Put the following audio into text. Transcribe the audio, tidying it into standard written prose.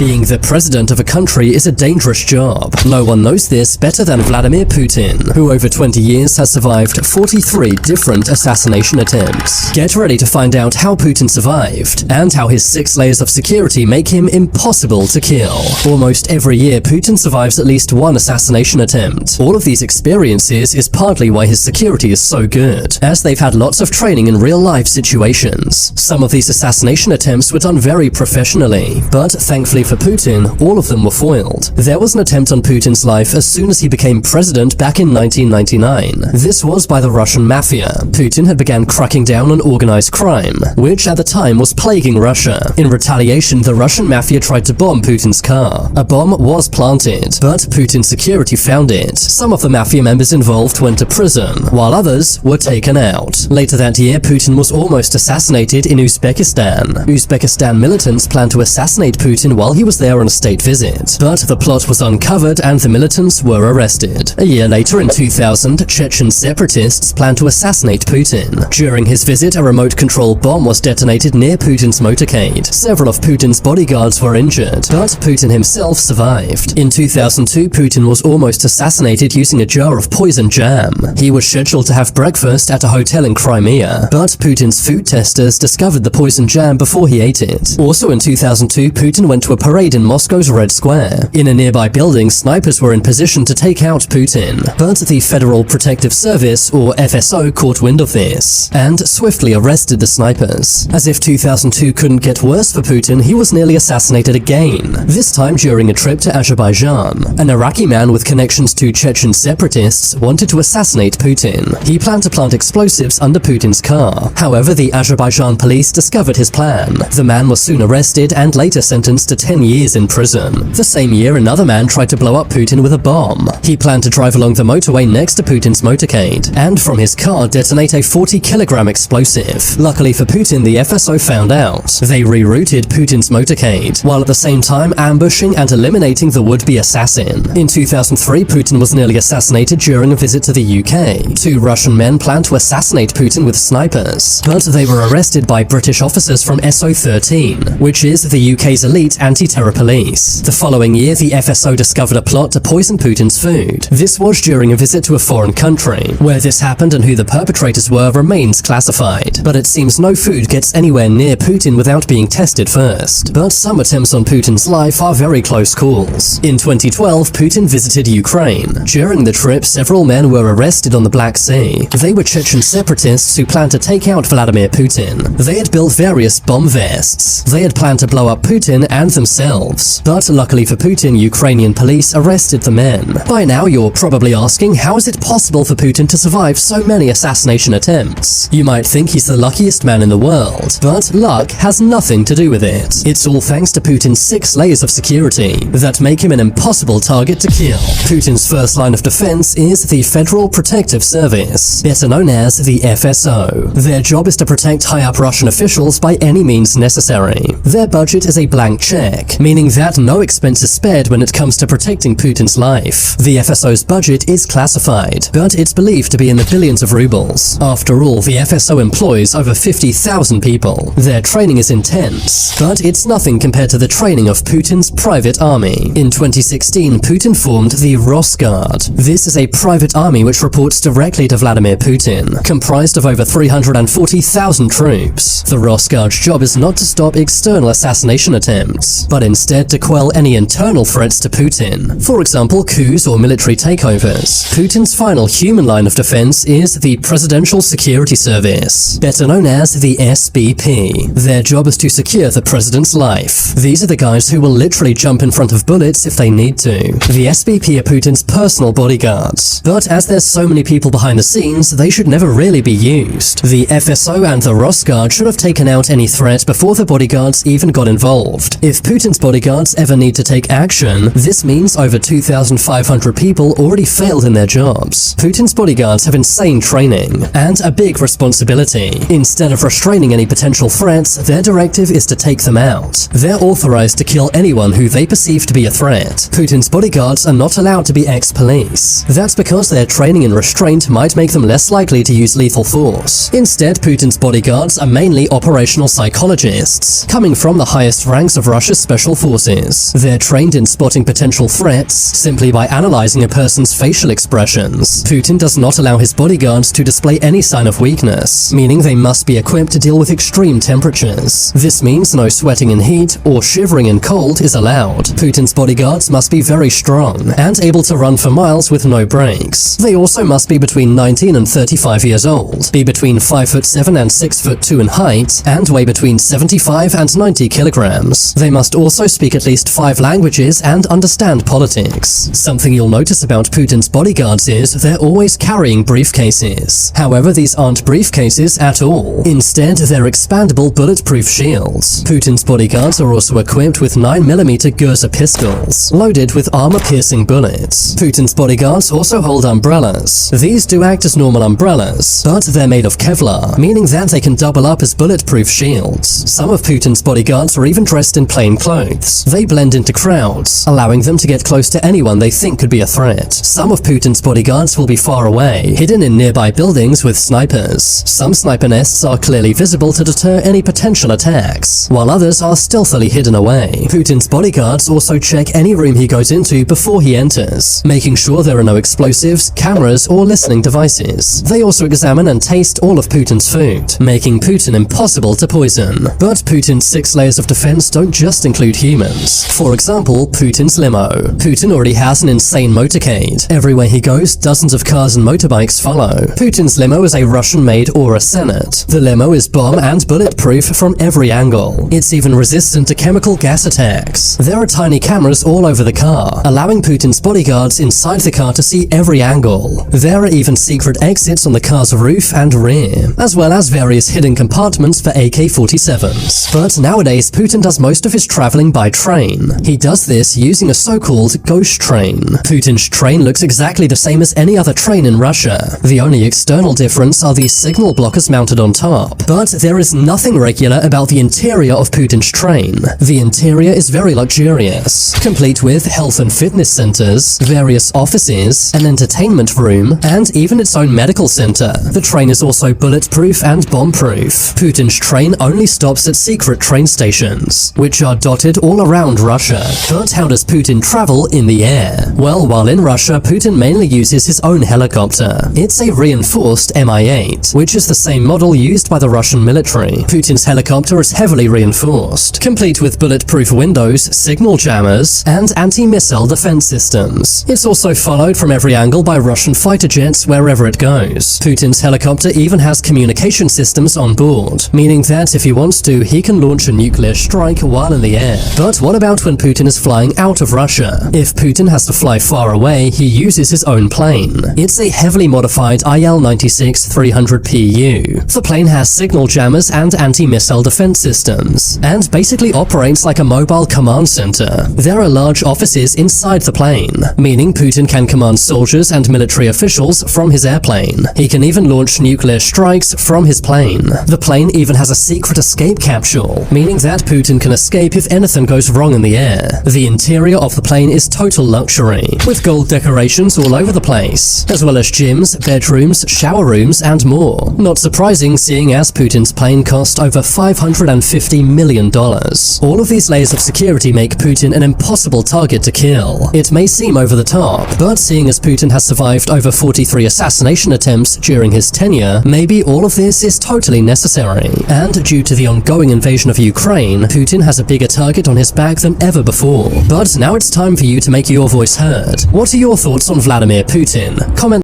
Being the president of a country is a dangerous job. No one knows this better than Vladimir Putin, who over 20 years has survived 43 different assassination attempts. Get ready to find out how Putin survived, and how his 6 layers of security make him impossible to kill. Almost every year, Putin survives at least one assassination attempt. All of these experiences is partly why his security is so good, as they've had lots of training in real-life situations. Some of these assassination attempts were done very professionally, but thankfully for Putin, all of them were foiled. There was an attempt on Putin's life as soon as he became president back in 1999. This was by the Russian mafia. Putin had began cracking down on organized crime, which at the time was plaguing Russia. In retaliation, the Russian mafia tried to bomb Putin's car. A bomb was planted, but Putin's security found it. Some of the mafia members involved went to prison, while others were taken out. Later that year, Putin was almost assassinated in Uzbekistan. Uzbekistan militants planned to assassinate Putin while he was there on a state visit, but the plot was uncovered and the militants were arrested. A year later, in 2000, Chechen separatists planned to assassinate Putin. During his visit, a remote-controlled bomb was detonated near Putin's motorcade. Several of Putin's bodyguards were injured, but Putin himself survived. In 2002, Putin was almost assassinated using a jar of poison jam. He was scheduled to have breakfast at a hotel in Crimea, but Putin's food testers discovered the poison jam before he ate it. Also in 2002, Putin went to a parade in Moscow's Red Square. In a nearby building, snipers were in position to take out Putin, but the Federal Protective Service, or FSO, caught wind of this, and swiftly arrested the snipers. As if 2002 couldn't get worse for Putin, he was nearly assassinated again, this time during a trip to Azerbaijan. An Iraqi man with connections to Chechen separatists wanted to assassinate Putin. He planned to plant explosives under Putin's car. However, the Azerbaijan police discovered his plan. The man was soon arrested and later sentenced to 10 years in prison. The same year, another man tried to blow up Putin with a bomb. He planned to drive along the motorway next to Putin's motorcade, and from his car detonate a 40-kilogram explosive. Luckily for Putin, the FSO found out. They rerouted Putin's motorcade, while at the same time ambushing and eliminating the would-be assassin. In 2003, Putin was nearly assassinated during a visit to the UK. 2 Russian men planned to assassinate Putin with snipers, but they were arrested by British officers from SO13, which is the UK's elite anti-terror police. The following year, the FSO discovered a plot to poison Putin's food. This was during a visit to a foreign country. Where this happened and who the perpetrators were remains classified, but it seems no food gets anywhere near Putin without being tested first. But some attempts on Putin's life are very close calls. In 2012, Putin visited Ukraine. During the trip, several men were arrested on the Black Sea. They were Chechen separatists who planned to take out Vladimir Putin. They had built various bomb vests. They had planned to blow up Putin and themselves. But luckily for Putin, Ukrainian police arrested the men. By now, you're probably asking, how is it possible for Putin to survive so many assassination attempts? You might think he's the luckiest man in the world, but luck has nothing to do with it. It's all thanks to Putin's 6 layers of security that make him an impossible target to kill. Putin's first line of defense is the Federal Protective Service, better known as the FSO. Their job is to protect high-up Russian officials by any means necessary. Their budget is a blank check, meaning that no expense is spared when it comes to protecting Putin's life. The FSO's budget is classified, but it's believed to be in the billions of rubles. After all, the FSO employs over 50,000 people. Their training is intense, but it's nothing compared to the training of Putin's private army. In 2016, Putin formed the Rosguard. This is a private army which reports directly to Vladimir Putin, comprised of over 340,000 troops. The Rosguard's job is not to stop external assassination attempts, but instead to quell any internal threats to Putin. For example, coups or military takeovers. Putin's final human line of defense is the Presidential Security Service, better known as the SBP. Their job is to secure the president's life. These are the guys who will literally jump in front of bullets if they need to. The SBP are Putin's personal bodyguards, but as there's so many people behind the scenes, they should never really be used. The FSO and the Rosguard should have taken out any threat before the bodyguards even got involved. If Putin's bodyguards ever need to take action, this means over 2,500 people already failed in their jobs. Putin's bodyguards have insane training and a big responsibility. Instead of restraining any potential threats, their directive is to take them out. They're authorized to kill anyone who they perceive to be a threat. Putin's bodyguards are not allowed to be ex-police. That's because their training in restraint might make them less likely to use lethal force. Instead, Putin's bodyguards are mainly operational psychologists, coming from the highest ranks of Russia's special special forces. They're trained in spotting potential threats simply by analyzing a person's facial expressions. Putin does not allow his bodyguards to display any sign of weakness, meaning they must be equipped to deal with extreme temperatures. This means no sweating in heat or shivering in cold is allowed. Putin's bodyguards must be very strong and able to run for miles with no breaks. They also must be between 19 and 35 years old, be between 5'7" and 6'2" in height, and weigh between 75 and 90 kilograms. They must also speak at least 5 languages and understand politics. Something you'll notice about Putin's bodyguards is they're always carrying briefcases. However, these aren't briefcases at all. Instead, they're expandable bulletproof shields. Putin's bodyguards are also equipped with 9mm Gursa pistols, loaded with armor-piercing bullets. Putin's bodyguards also hold umbrellas. These do act as normal umbrellas, but they're made of Kevlar, meaning that they can double up as bulletproof shields. Some of Putin's bodyguards are even dressed in plain clothes. They blend into crowds, allowing them to get close to anyone they think could be a threat. Some of Putin's bodyguards will be far away, hidden in nearby buildings with snipers. Some sniper nests are clearly visible to deter any potential attacks, while others are stealthily hidden away. Putin's bodyguards also check any room he goes into before he enters, making sure there are no explosives, cameras, or listening devices. They also examine and taste all of Putin's food, making Putin impossible to poison. But Putin's 6 layers of defense don't just include humans. For example, Putin's limo. Putin already has an insane motorcade. Everywhere he goes, dozens of cars and motorbikes follow. Putin's limo is a Russian-made Aura Senate. The limo is bomb and bulletproof from every angle. It's even resistant to chemical gas attacks. There are tiny cameras all over the car, allowing Putin's bodyguards inside the car to see every angle. There are even secret exits on the car's roof and rear, as well as various hidden compartments for AK-47s. But nowadays, Putin does most of his traveling by train. He does this using a so-called ghost train. Putin's train looks exactly the same as any other train in Russia. The only external difference are these signal blockers mounted on top. But there is nothing regular about the interior of Putin's train. The interior is very luxurious, complete with health and fitness centers, various offices, an entertainment room, and even its own medical center. The train is also bulletproof and bomb-proof. Putin's train only stops at secret train stations, which are dotted all around Russia. But how does Putin travel in the air? Well, while in Russia, Putin mainly uses his own helicopter. It's a reinforced Mi-8, which is the same model used by the Russian military. Putin's helicopter is heavily reinforced, complete with bulletproof windows, signal jammers, and anti-missile defense systems. It's also followed from every angle by Russian fighter jets wherever it goes. Putin's helicopter even has communication systems on board, meaning that if he wants to, he can launch a nuclear strike while in the air. But what about when Putin is flying out of Russia? If Putin has to fly far away, he uses his own plane. It's a heavily modified IL-96-300PU. The plane has signal jammers and anti-missile defense systems, and basically operates like a mobile command center. There are large offices inside the plane, meaning Putin can command soldiers and military officials from his airplane. He can even launch nuclear strikes from his plane. The plane even has a secret escape capsule, meaning that Putin can escape if anything goes wrong in the air. The interior of the plane is total luxury, with gold decorations all over the place, as well as gyms, bedrooms, shower rooms, and more. Not surprising, seeing as Putin's plane cost over $550 million. All of these layers of security make Putin an impossible target to kill. It may seem over the top, but seeing as Putin has survived over 43 assassination attempts during his tenure, maybe all of this is totally necessary. And due to the ongoing invasion of Ukraine, Putin has a bigger target on his back than ever before. But now it's time for you to make your voice heard. What are your thoughts on Vladimir Putin? Comment